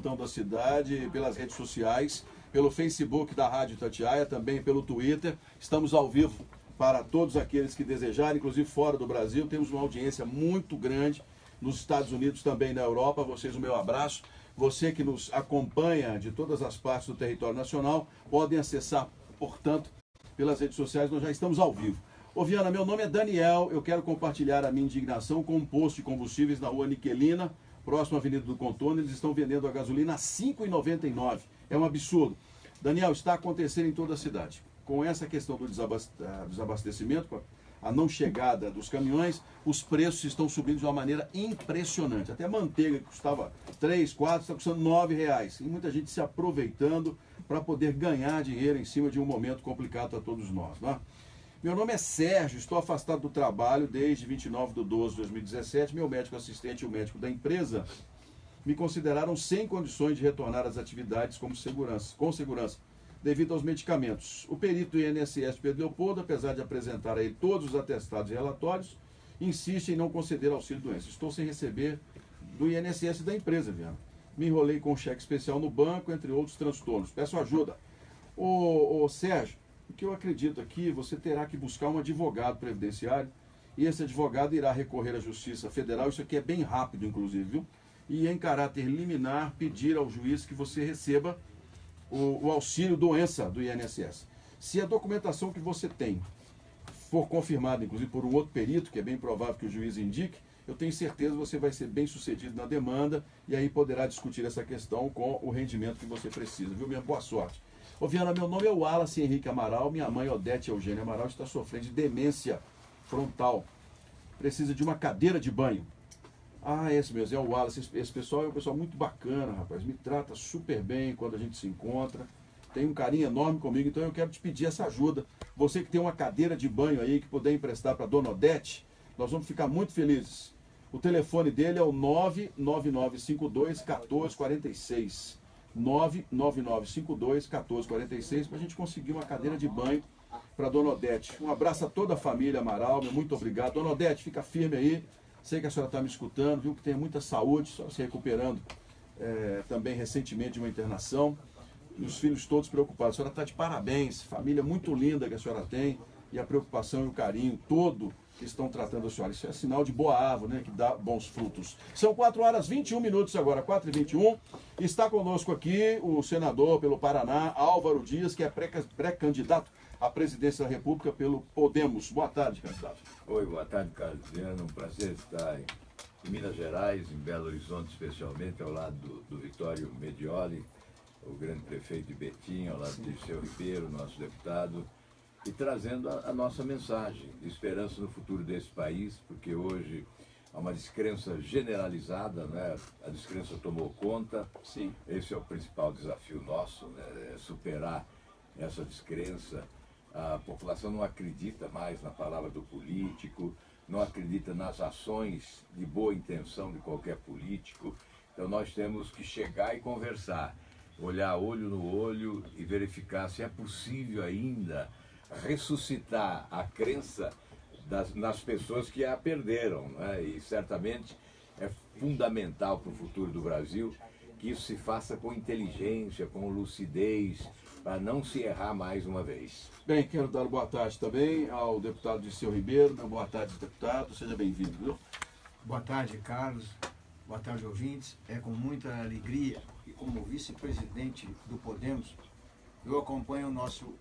plantão da cidade, pelas redes sociais, pelo Facebook da Rádio Itatiaia, também pelo Twitter. Estamos ao vivo para todos aqueles que desejarem, inclusive fora do Brasil. Temos uma audiência muito grande nos Estados Unidos, também na Europa. Vocês, o meu abraço. Você que nos acompanha de todas as partes do território nacional, podem acessar, portanto, pelas redes sociais. Nós já estamos ao vivo. Ô Viana, meu nome é Daniel, eu quero compartilhar a minha indignação com um posto de combustíveis na rua Niquelina, próximo à Avenida do Contorno. Eles estão vendendo a gasolina a R$ 5,99. É um absurdo. Daniel, está acontecendo em toda a cidade. Com essa questão do desabastecimento, a não chegada dos caminhões, os preços estão subindo de uma maneira impressionante. Até a manteiga, que custava 3, 4, está custando R$ 9,00. E muita gente se aproveitando para poder ganhar dinheiro em cima de um momento complicado para todos nós, não é? Meu nome é Sérgio, estou afastado do trabalho desde 29/12/2017. Meu médico assistente e o médico da empresa me consideraram sem condições de retornar às atividades com segurança, devido aos medicamentos. O perito do INSS Pedro Leopoldo, apesar de apresentar a ele todos os atestados e relatórios, insiste em não conceder auxílio-doença. Estou sem receber do INSS da empresa, Viana. Me enrolei com um cheque especial no banco, entre outros transtornos. Peço ajuda. Ô Sérgio, o que eu acredito aqui, você terá que buscar um advogado previdenciário e esse advogado irá recorrer à Justiça Federal. Isso aqui é bem rápido, inclusive, viu? E em caráter liminar, pedir ao juiz que você receba o auxílio doença do INSS. Se a documentação que você tem for confirmada, inclusive por um outro perito, que é bem provável que o juiz indique, eu tenho certeza que você vai ser bem sucedido na demanda e aí poderá discutir essa questão com o rendimento que você precisa, viu? Minha boa sorte. Ô Viana, meu nome é Wallace Henrique Amaral, minha mãe Odete Eugênia Amaral está sofrendo de demência frontal. Precisa de uma cadeira de banho. Ah, esse mesmo, é o Wallace. Esse pessoal é um pessoal muito bacana, rapaz. Me trata super bem quando a gente se encontra. Tem um carinho enorme comigo, então eu quero te pedir essa ajuda. Você que tem uma cadeira de banho aí, que puder emprestar para Dona Odete, nós vamos ficar muito felizes. O telefone dele é o 99952-1446. 99952-1446, para a gente conseguir uma cadeira de banho para Dona Odete. Um abraço a toda a família Amaral, muito obrigado. Dona Odete, fica firme aí. Sei que a senhora está me escutando, viu que tem muita saúde, só se recuperando também recentemente de uma internação. E os filhos todos preocupados. A senhora está de parabéns, família muito linda que a senhora tem, e a preocupação e o carinho todo que estão tratando a senhora. Isso é sinal de boa árvore, né, que dá bons frutos. São 4h21 agora, 4h21. Está conosco aqui o senador pelo Paraná, Álvaro Dias, que é pré-candidato à presidência da República pelo Podemos. Boa tarde, candidato. Oi, boa tarde, Carlos Viana. Um prazer estar em Minas Gerais, em Belo Horizonte especialmente, ao lado do Vitório Medioli, o grande prefeito de Betim, ao lado de Seu Ribeiro, nosso deputado, e trazendo a nossa mensagem de esperança no futuro desse país, porque hoje há uma descrença generalizada, né? A descrença tomou conta. Sim. Esse é o principal desafio nosso, né? É superar essa descrença. A população não acredita mais na palavra do político, não acredita nas ações de boa intenção de qualquer político. Então nós temos que chegar e conversar, olhar olho no olho e verificar se é possível ainda ressuscitar a crença nas pessoas que a perderam, né? E certamente é fundamental para o futuro do Brasil que isso se faça com inteligência, com lucidez, para não se errar mais uma vez. Bem, quero dar boa tarde também ao deputado de Seu Ribeiro. Boa tarde, deputado, seja bem-vindo, viu? Boa tarde, Carlos. Boa tarde, ouvintes. É com muita alegria e como vice-presidente do Podemos, eu acompanho o nosso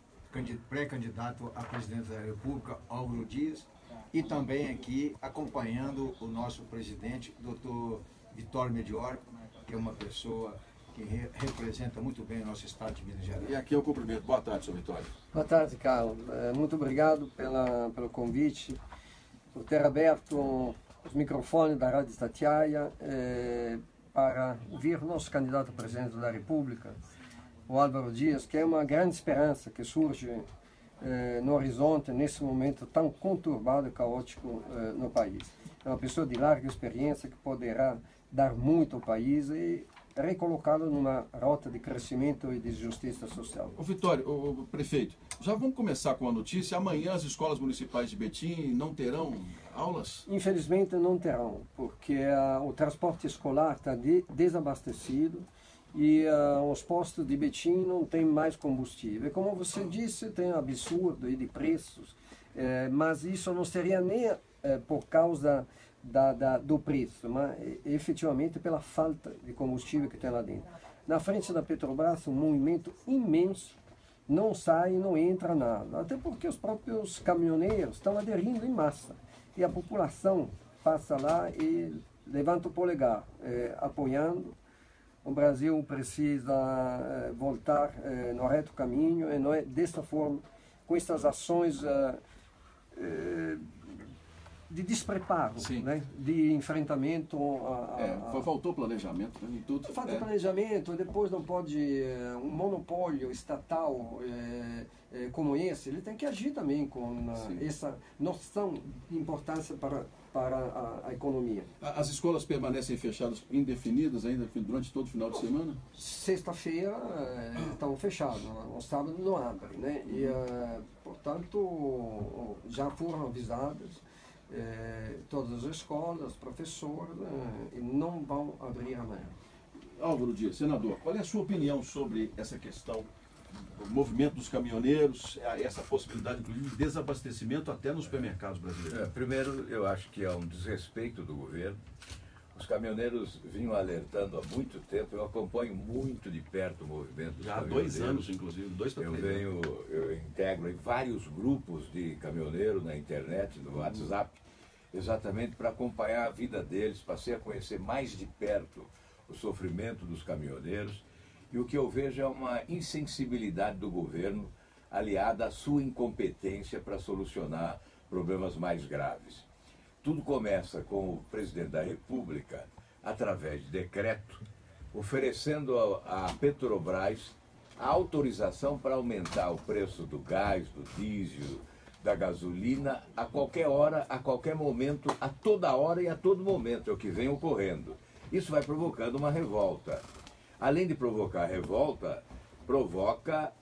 pré-candidato à presidência da República, Álvaro Dias, e também aqui acompanhando o nosso presidente, doutor Vitório Medioli, que é uma pessoa que representa muito bem o nosso estado de Minas Gerais. E aqui é o cumprimento. Boa tarde, senhor Vitório. Boa tarde, Carlos. Muito obrigado pelo convite, por ter aberto os microfones da Rádio Itatiaia para ouvir o nosso candidato a presidente da República, o Álvaro Dias, que é uma grande esperança que surge no horizonte nesse momento tão conturbado e caótico no país. É uma pessoa de larga experiência que poderá dar muito ao país e recolocá-lo numa rota de crescimento e de justiça social. Ô Vitório, o prefeito, já vamos começar com a notícia. Amanhã as escolas municipais de Betim não terão aulas? Infelizmente não terão, porque o transporte escolar está desabastecido e os postos de Betim não tem mais combustível. Como você disse, tem um absurdo aí de preços, mas isso não seria nem por causa do preço, mas efetivamente pela falta de combustível que tem lá dentro. Na frente da Petrobras, um movimento imenso, não sai, não entra nada, até porque os próprios caminhoneiros estão aderindo em massa, e a população passa lá e levanta o polegar, apoiando. O Brasil precisa voltar no reto caminho, e não é desta forma, com essas ações de despreparo, né? De enfrentamento. Faltou planejamento, né? Em tudo. Falta planejamento, depois não pode. Um monopólio estatal como esse, ele tem que agir também com essa noção de importância para a economia. As escolas permanecem fechadas indefinidas ainda durante todo o final de semana? Sexta-feira estão fechadas, no sábado não abre, né? E, portanto, já foram avisadas todas as escolas, professores, e não vão abrir amanhã. Álvaro Dias, senador, qual é a sua opinião sobre essa questão do movimento dos caminhoneiros, essa possibilidade, inclusive, de desabastecimento até nos supermercados brasileiros? Primeiro, eu acho que é um desrespeito do governo. Os caminhoneiros vinham alertando há muito tempo, eu acompanho muito de perto o movimento dos caminhoneiros. Já há 2 anos, inclusive, 2 para 3 anos. Eu integro em vários grupos de caminhoneiros na internet, no WhatsApp, exatamente para acompanhar a vida deles, passei a conhecer mais de perto o sofrimento dos caminhoneiros, e o que eu vejo é uma insensibilidade do governo aliada à sua incompetência para solucionar problemas mais graves. Tudo começa com o presidente da República, através de decreto, oferecendo à Petrobras a autorização para aumentar o preço do gás, do diesel, da gasolina, a qualquer hora, a qualquer momento, a toda hora e a todo momento, é o que vem ocorrendo. Isso vai provocando uma revolta. Além de provocar revolta, provoca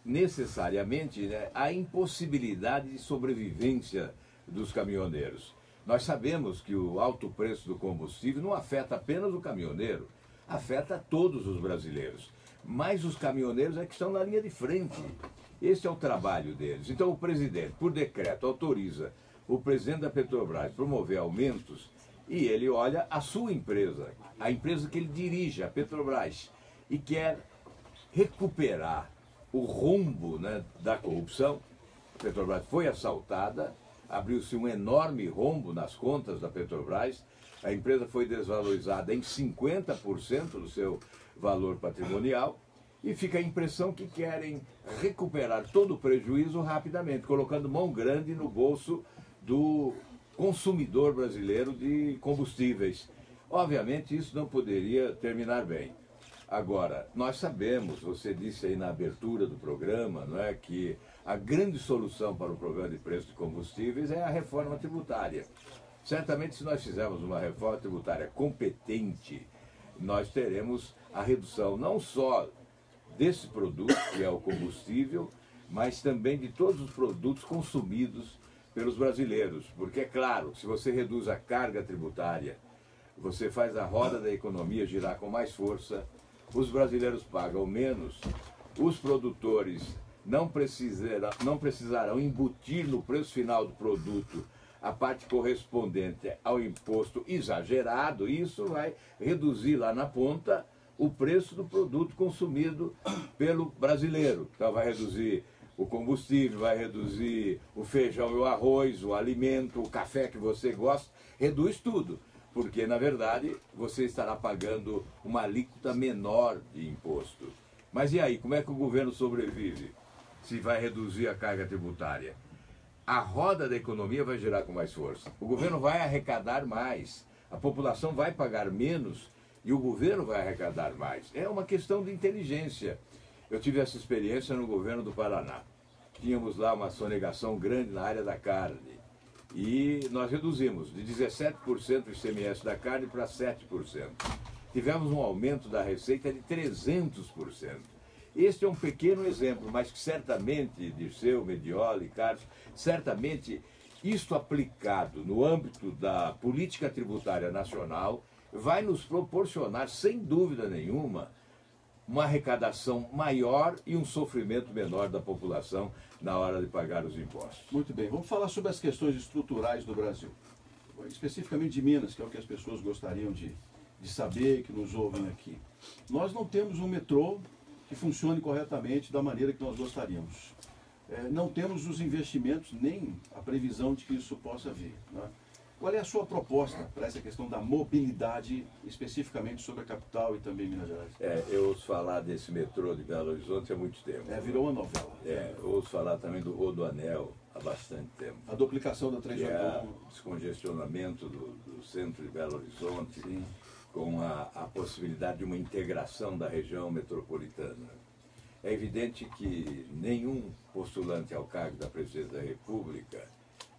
necessariamente, né, a impossibilidade de sobrevivência dos caminhoneiros. Nós sabemos que o alto preço do combustível não afeta apenas o caminhoneiro, afeta todos os brasileiros. Mas os caminhoneiros é que estão na linha de frente. Esse é o trabalho deles. Então o presidente, por decreto, autoriza o presidente da Petrobras promover aumentos, e ele olha a sua empresa, a empresa que ele dirige, a Petrobras, e quer recuperar o rumbo, né, da corrupção. A Petrobras foi assaltada, abriu-se um enorme rombo nas contas da Petrobras, a empresa foi desvalorizada em 50% do seu valor patrimonial, e fica a impressão que querem recuperar todo o prejuízo rapidamente, colocando mão grande no bolso do consumidor brasileiro de combustíveis. Obviamente isso não poderia terminar bem. Agora, nós sabemos, você disse aí na abertura do programa, não é, que a grande solução para o problema de preço de combustíveis é a reforma tributária. Certamente, se nós fizermos uma reforma tributária competente, nós teremos a redução não só desse produto, que é o combustível, mas também de todos os produtos consumidos pelos brasileiros. Porque, é claro, se você reduz a carga tributária, você faz a roda da economia girar com mais força, os brasileiros pagam menos, os produtores não precisarão embutir no preço final do produto a parte correspondente ao imposto exagerado, e isso vai reduzir lá na ponta o preço do produto consumido pelo brasileiro. Então vai reduzir o combustível, vai reduzir o feijão e o arroz, o alimento, o café que você gosta, reduz tudo. Porque, na verdade, você estará pagando uma alíquota menor de imposto. Mas e aí, como é que o governo sobrevive se vai reduzir a carga tributária? A roda da economia vai girar com mais força. O governo vai arrecadar mais, a população vai pagar menos e o governo vai arrecadar mais. É uma questão de inteligência. Eu tive essa experiência no governo do Paraná. Tínhamos lá uma sonegação grande na área da carne. E nós reduzimos de 17% o ICMS da carne para 7%. Tivemos um aumento da receita de 300%. Este é um pequeno exemplo, mas que certamente, Dirceu, Medioli, Carlos, certamente isto aplicado no âmbito da política tributária nacional vai nos proporcionar, sem dúvida nenhuma, uma arrecadação maior e um sofrimento menor da população na hora de pagar os impostos. Muito bem, vamos falar sobre as questões estruturais do Brasil, especificamente de Minas, que é o que as pessoas gostariam de saber, que nos ouvem aqui. Nós não temos um metrô que funcione corretamente da maneira que nós gostaríamos. Não temos os investimentos, nem a previsão de que isso possa vir, né? Qual é a sua proposta para essa questão da mobilidade, especificamente sobre a capital e também Minas Gerais? Eu ouço falar desse metrô de Belo Horizonte há muito tempo. Virou uma novela. Eu ouço falar também do Rodoanel há bastante tempo. A duplicação da 381. O descongestionamento do centro de Belo Horizonte, sim, com a possibilidade de uma integração da região metropolitana. É evidente que nenhum postulante ao cargo da presidência da República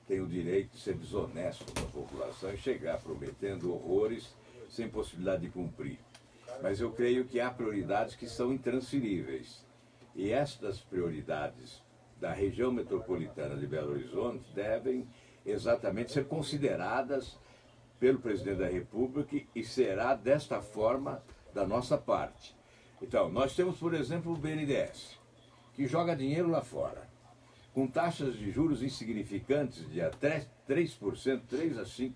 tem o direito de ser desonesto com a população e chegar prometendo horrores sem possibilidade de cumprir. Mas eu creio que há prioridades que são intransferíveis. E estas prioridades da região metropolitana de Belo Horizonte devem exatamente ser consideradas pelo presidente da República e será desta forma da nossa parte. Então, nós temos, por exemplo, o BNDES, que joga dinheiro lá fora, com taxas de juros insignificantes de até 3%, 3 a 5%.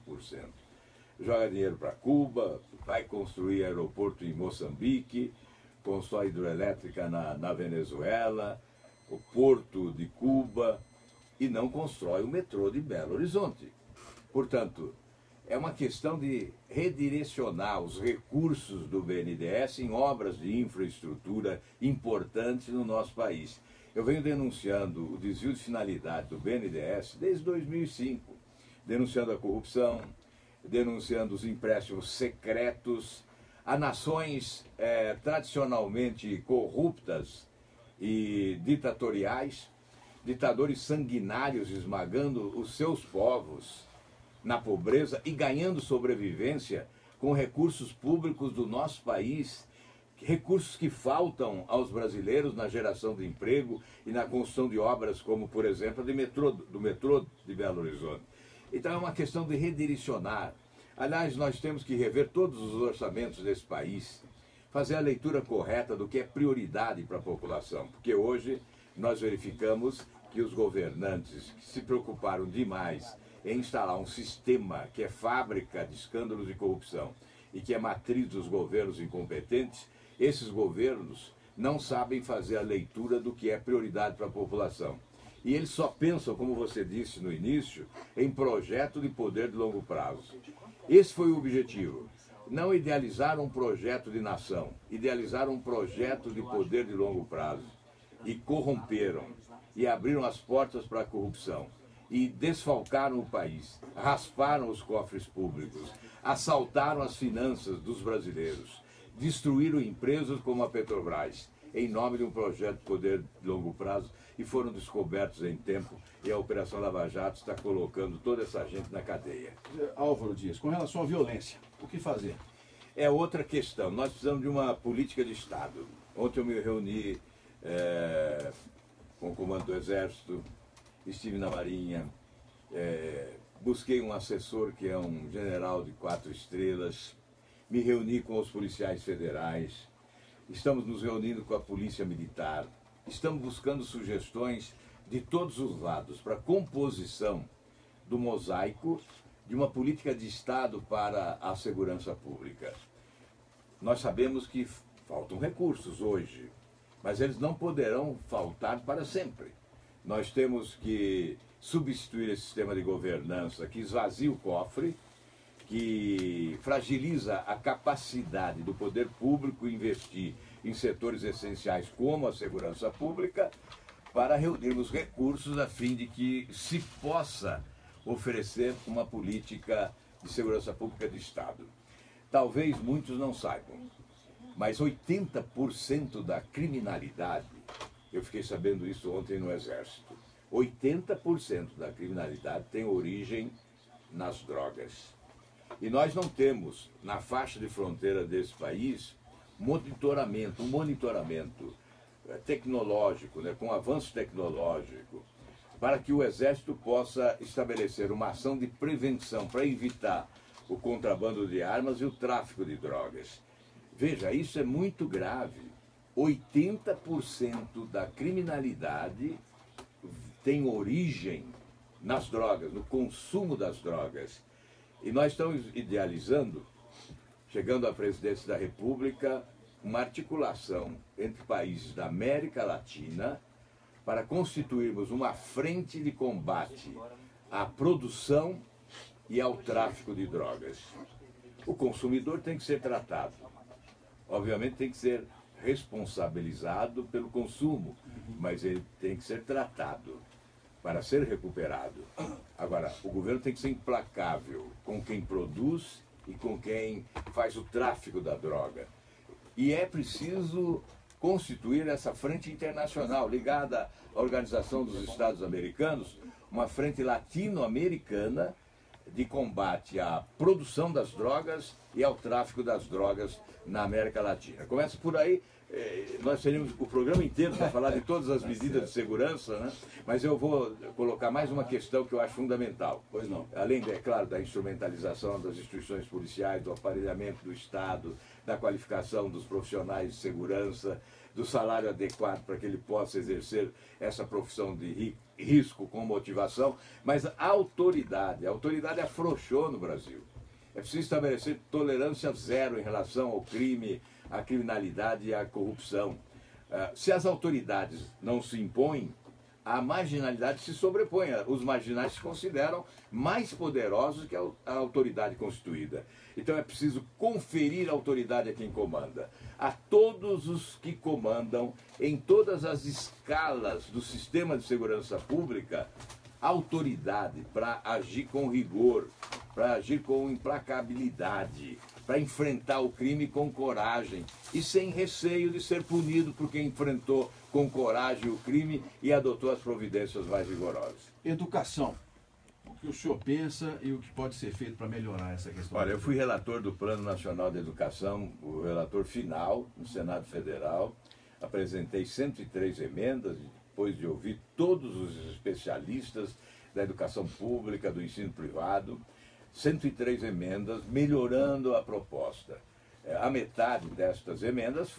Joga dinheiro para Cuba, vai construir aeroporto em Moçambique, constrói hidroelétrica na Venezuela, o porto de Cuba, e não constrói o metrô de Belo Horizonte. Portanto, é uma questão de redirecionar os recursos do BNDES em obras de infraestrutura importantes no nosso país. Eu venho denunciando o desvio de finalidade do BNDES desde 2005, denunciando a corrupção, denunciando os empréstimos secretos a nações tradicionalmente corruptas e ditatoriais, ditadores sanguinários esmagando os seus povos na pobreza e ganhando sobrevivência com recursos públicos do nosso país, recursos que faltam aos brasileiros na geração de emprego e na construção de obras como, por exemplo, do metrô de Belo Horizonte. Então é uma questão de redirecionar. Aliás, nós temos que rever todos os orçamentos desse país, fazer a leitura correta do que é prioridade para a população, porque hoje nós verificamos que os governantes que se preocuparam demais em instalar um sistema que é fábrica de escândalos e corrupção e que é matriz dos governos incompetentes, esses governos não sabem fazer a leitura do que é prioridade para a população. E eles só pensam, como você disse no início, em projeto de poder de longo prazo. Esse foi o objetivo. Não idealizar um projeto de nação, idealizar um projeto de poder de longo prazo. E corromperam, e abriram as portas para a corrupção, e desfalcaram o país, rasparam os cofres públicos, assaltaram as finanças dos brasileiros, destruíram empresas como a Petrobras, em nome de um projeto de poder de longo prazo, e foram descobertos em tempo, e a Operação Lava Jato está colocando toda essa gente na cadeia. Álvaro Dias, com relação à violência, o que fazer? É outra questão. Nós precisamos de uma política de Estado. Ontem eu me reuni com o comando do Exército, estive na Marinha, busquei um assessor que é um general de 4 estrelas, me reuni com os policiais federais, estamos nos reunindo com a Polícia Militar, estamos buscando sugestões de todos os lados para a composição do mosaico de uma política de Estado para a segurança pública. Nós sabemos que faltam recursos hoje, mas eles não poderão faltar para sempre. Nós temos que substituir esse sistema de governança que esvazia o cofre, que fragiliza a capacidade do poder público investir em setores essenciais como a segurança pública, para reunirmos recursos a fim de que se possa oferecer uma política de segurança pública de Estado. Talvez muitos não saibam, mas 80% da criminalidade, eu fiquei sabendo isso ontem no Exército, 80% da criminalidade tem origem nas drogas. E nós não temos, na faixa de fronteira desse país, um monitoramento tecnológico, com avanço tecnológico, para que o Exército possa estabelecer uma ação de prevenção para evitar o contrabando de armas e o tráfico de drogas. Veja, isso é muito grave. 80% da criminalidade tem origem nas drogas, no consumo das drogas. E nós estamos idealizando, chegando à presidência da República, uma articulação entre países da América Latina para constituirmos uma frente de combate à produção e ao tráfico de drogas. O consumidor tem que ser tratado. Obviamente tem que ser responsabilizado pelo consumo, mas ele tem que ser tratado para ser recuperado. Agora, o governo tem que ser implacável com quem produz e com quem faz o tráfico da droga. E é preciso constituir essa frente internacional ligada à Organização dos Estados Americanos, uma frente latino-americana de combate à produção das drogas e ao tráfico das drogas na América Latina. Começa por aí, nós teríamos o programa inteiro para falar de todas as medidas de segurança, né? Mas eu vou colocar mais uma questão que eu acho fundamental. Pois não. Além, é claro, da instrumentalização das instituições policiais, do aparelhamento do Estado, da qualificação dos profissionais de segurança, do salário adequado para que ele possa exercer essa profissão de risco com motivação, mas a autoridade afrouxou no Brasil. É preciso estabelecer tolerância zero em relação ao crime, à criminalidade e à corrupção. Se as autoridades não se impõem, a marginalidade se sobrepõe. Os marginais se consideram mais poderosos que a autoridade constituída. Então é preciso conferir autoridade a quem comanda. A todos os que comandam, em todas as escalas do sistema de segurança pública, autoridade para agir com rigor, para agir com implacabilidade, para enfrentar o crime com coragem e sem receio de ser punido por quem enfrentou com coragem o crime e adotou as providências mais rigorosas. Educação. O que o senhor pensa e o que pode ser feito para melhorar essa questão? Olha, eu fui relator do Plano Nacional de Educação, o relator final no Senado Federal. Apresentei 103 emendas, depois de ouvir todos os especialistas da educação pública, do ensino privado. 103 emendas, melhorando a proposta. A metade destas emendas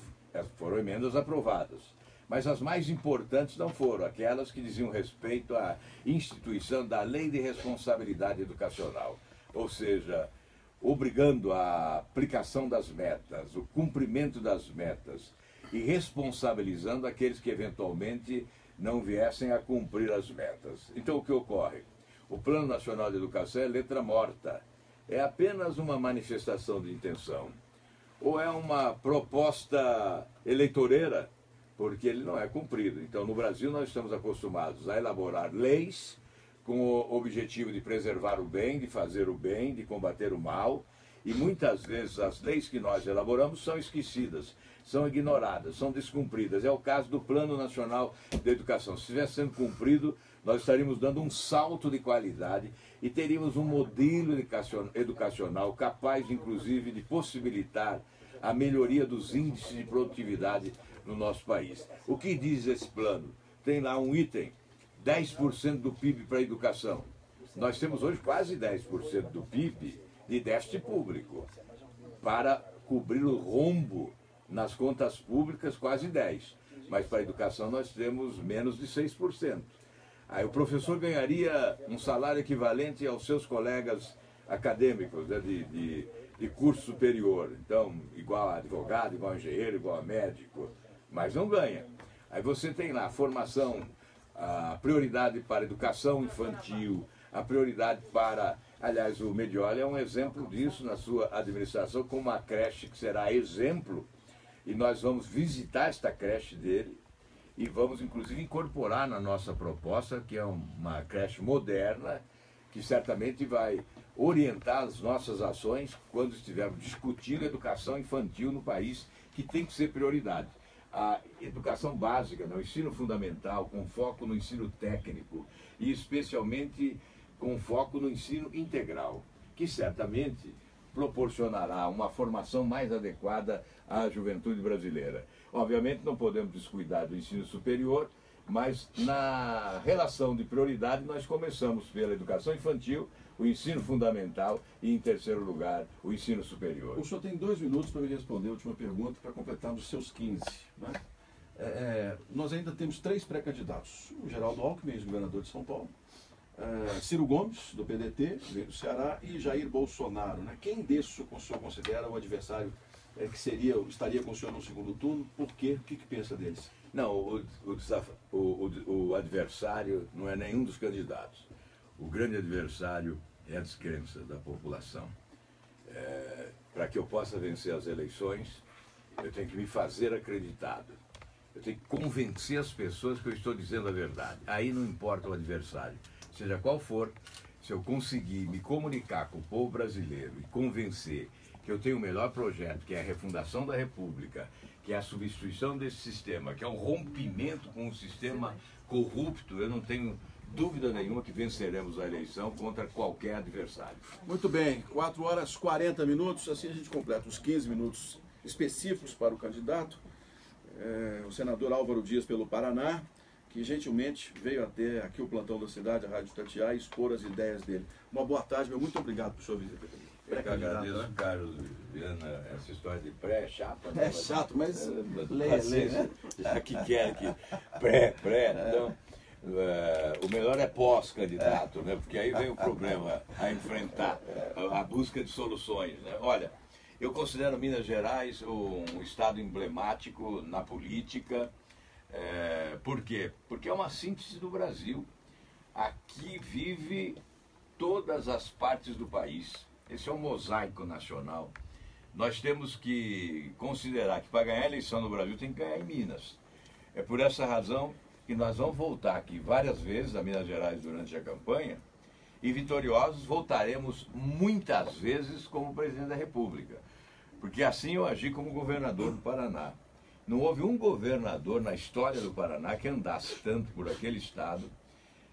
foram emendas aprovadas, mas as mais importantes não foram, aquelas que diziam respeito à instituição da Lei de Responsabilidade Educacional, ou seja, obrigando a aplicação das metas, o cumprimento das metas e responsabilizando aqueles que eventualmente não viessem a cumprir as metas. Então o que ocorre? O Plano Nacional de Educação é letra morta, é apenas uma manifestação de intenção, ou é uma proposta eleitoreira, porque ele não é cumprido. Então, no Brasil, nós estamos acostumados a elaborar leis com o objetivo de preservar o bem, de fazer o bem, de combater o mal, e muitas vezes as leis que nós elaboramos são esquecidas, são ignoradas, são descumpridas. É o caso do Plano Nacional de Educação. Se estivesse sendo cumprido, nós estaríamos dando um salto de qualidade e teríamos um modelo educacional capaz, inclusive, de possibilitar a melhoria dos índices de produtividade no nosso país. O que diz esse plano? Tem lá um item, 10% do PIB para a educação. Nós temos hoje quase 10% do PIB de déficit público. Para cobrir o rombo nas contas públicas, quase 10%. Mas para a educação nós temos menos de 6%. Aí o professor ganharia um salário equivalente aos seus colegas acadêmicos, né, de curso superior. Então, igual a advogado, igual a engenheiro, igual a médico, mas não ganha. Aí você tem lá a formação, a prioridade para a educação infantil, a prioridade para... Aliás, o Medioli é um exemplo disso na sua administração, com uma creche que será exemplo, e nós vamos visitar esta creche dele, e vamos, inclusive, incorporar na nossa proposta, que é uma creche moderna, que certamente vai orientar as nossas ações quando estivermos discutindo educação infantil no país, que tem que ser prioridade. A educação básica, o ensino fundamental, com foco no ensino técnico, e especialmente com foco no ensino integral, que certamente proporcionará uma formação mais adequada à juventude brasileira. Obviamente não podemos descuidar do ensino superior, Mas na relação de prioridade nós começamos pela educação infantil, o ensino fundamental e, em terceiro lugar, o ensino superior. O senhor tem 2 minutos para me responder a última pergunta, para completarmos os seus 15. Né? Nós ainda temos 3 pré-candidatos. O Geraldo Alckmin, ex-governador de São Paulo, Ciro Gomes, do PDT, veio do Ceará, e Jair Bolsonaro. Né? Quem desses o senhor considera o adversário que estaria com o senhor no segundo turno? Por quê? O que pensa deles? Não, o adversário não é nenhum dos candidatos. O grande adversário é a descrença da população. Para que eu possa vencer as eleições, eu tenho que me fazer acreditado. Eu tenho que convencer as pessoas que eu estou dizendo a verdade. Aí não importa o adversário, seja qual for, se eu conseguir me comunicar com o povo brasileiro e convencer que eu tenho o melhor projeto, que é a refundação da República, que é a substituição desse sistema, que é um rompimento com um sistema corrupto, eu não tenho dúvida nenhuma que venceremos a eleição contra qualquer adversário. Muito bem, 4 horas 40 minutos, assim a gente completa os 15 minutos específicos para o candidato, o senador Álvaro Dias pelo Paraná, que gentilmente veio até aqui o plantão da cidade, a Rádio Itatiaia, expor as ideias dele. Uma boa tarde, meu muito obrigado por sua visita. Eu que agradeço, né? Carlos Viana, essa história de pré é chata. É chato, mas lê, né? Já que quer que pré, então... o melhor é pós-candidato, né? Porque aí vem o problema a enfrentar, a busca de soluções. Né? Olha, eu considero Minas Gerais um estado emblemático na política. Por quê? Porque é uma síntese do Brasil. Aqui vive todas as partes do país. Esse é um mosaico nacional. Nós temos que considerar que para ganhar a eleição no Brasil tem que ganhar em Minas. É por essa razão que nós vamos voltar aqui várias vezes a Minas Gerais durante a campanha e vitoriosos voltaremos muitas vezes como presidente da República. Porque assim eu agi como governador do Paraná. Não houve um governador na história do Paraná que andasse tanto por aquele estado,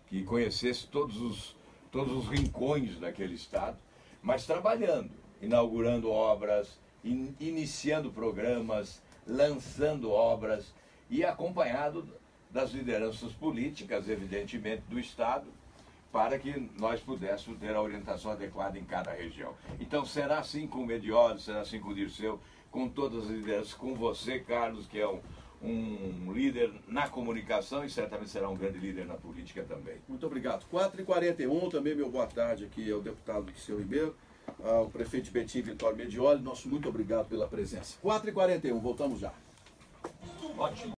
que conhecesse todos os rincões daquele estado, mas trabalhando, inaugurando obras, iniciando programas, lançando obras e acompanhado das lideranças políticas, evidentemente, do Estado, para que nós pudéssemos ter a orientação adequada em cada região. Então será assim com o Medioli, será assim com o Dirceu, com todas as lideranças, com você, Carlos, que é um líder na comunicação e certamente será um grande líder na política também. Muito obrigado. 4h41, também meu boa tarde aqui ao deputado Dirceu Ribeiro, ao prefeito de Betim, Vitório Medioli, nosso muito obrigado pela presença. 4h41, voltamos já. Ótimo.